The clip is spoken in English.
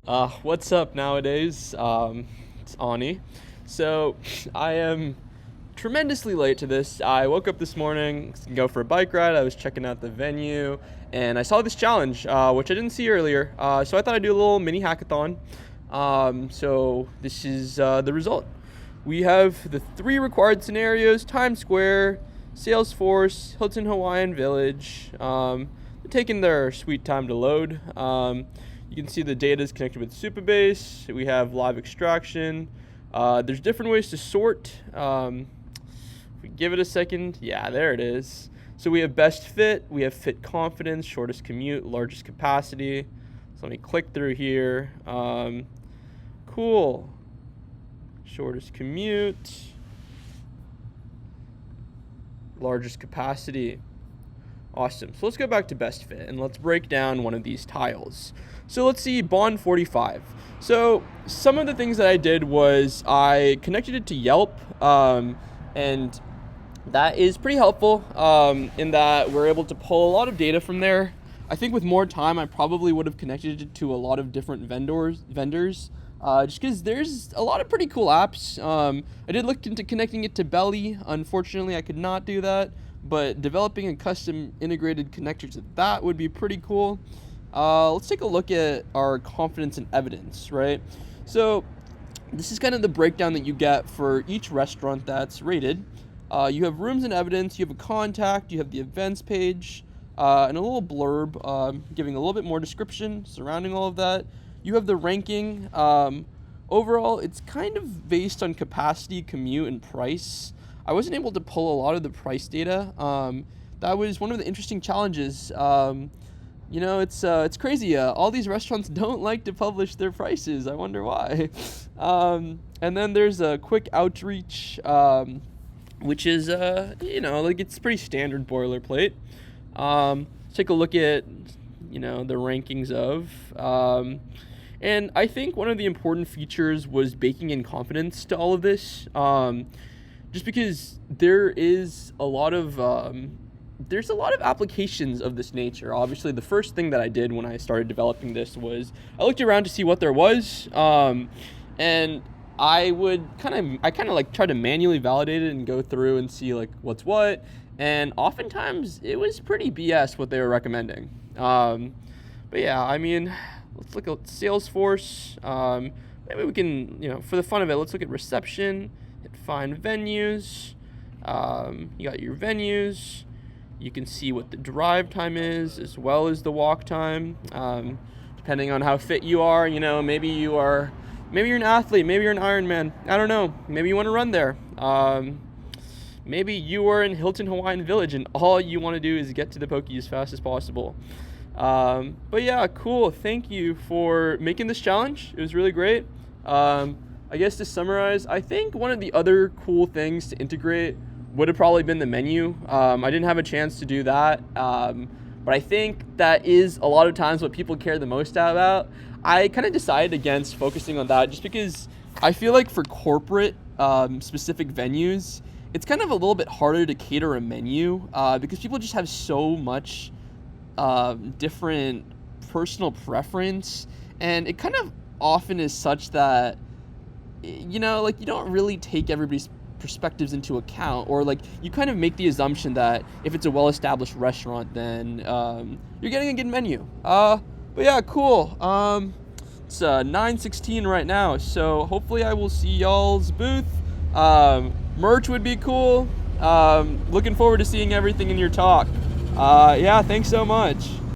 What's up nowadays? It's Ani. So, I am tremendously late to this. I woke up this morning to go for a bike ride. I was checking out the venue, and I saw this challenge, which I didn't see earlier. So I thought I'd do a little mini hackathon. So this is the result. We have the three required scenarios: Times Square, Salesforce, Hilton Hawaiian Village. They're taking their sweet time to load. You can see the data is connected with Supabase. We have live extraction. There's different ways to sort. If we give it a second, yeah, there it is. So we have best fit, we have fit confidence, shortest commute, largest capacity. So let me click through here. Cool. Shortest commute, largest capacity. Awesome. So let's go back to best fit and let's break down one of these tiles. So let's see Bond 45. So some of the things that I did was I connected it to Yelp, and that is pretty helpful in that we're able to pull a lot of data from there. I think with more time, I probably would have connected it to a lot of different vendors, just because there's a lot of pretty cool apps. I did look into connecting it to Belly. Unfortunately, I could not do that, but developing a custom integrated connector to that would be pretty cool. Let's take a look at our confidence and evidence, right? So this is kind of the breakdown that you get for each restaurant that's rated. You have rooms and evidence, you have a contact, you have the events page, and a little blurb giving a little bit more description surrounding all of that. You have the ranking. Overall, it's kind of based on capacity, commute, and price. I wasn't able to pull a lot of the price data. That was one of the interesting challenges. It's crazy. All these restaurants don't like to publish their prices. I wonder why. And then there's a quick outreach, which is, it's pretty standard boilerplate. Take a look at, the rankings of. And I think one of the important features was baking in confidence to all of this. Just because there's a lot of applications of this nature. Obviously, the first thing that I did when I started developing this was I looked around to see what there was, and I kind of like try to manually validate it and go through and see like what's what. And oftentimes it was pretty BS what they were recommending. But yeah, I mean, let's look at Salesforce. Maybe we can, for the fun of it, let's look at reception. Hit find venues. You got your venues. You can see what the drive time is as well as the walk time. Depending on how fit you are, maybe you're an athlete, maybe you're an Ironman. I don't know. Maybe you want to run there. Maybe you are in Hilton Hawaiian Village and all you want to do is get to the Poke as fast as possible. But yeah, cool. Thank you for making this challenge. It was really great. I guess to summarize, I think one of the other cool things to integrate would have probably been the menu. I didn't have a chance to do that, but I think that is a lot of times what people care the most about. I kind of decided against focusing on that just because I feel like for corporate specific venues, it's kind of a little bit harder to cater a menu because people just have so much different personal preference, and it kind of often is such that you don't really take everybody's perspectives into account, or like you kind of make the assumption that if it's a well-established restaurant, then you're getting a good menu. But yeah, cool. It's 9:16 right now, so hopefully I will see y'all's booth. Merch would be cool. Looking forward to seeing everything in your talk. Yeah, thanks so much.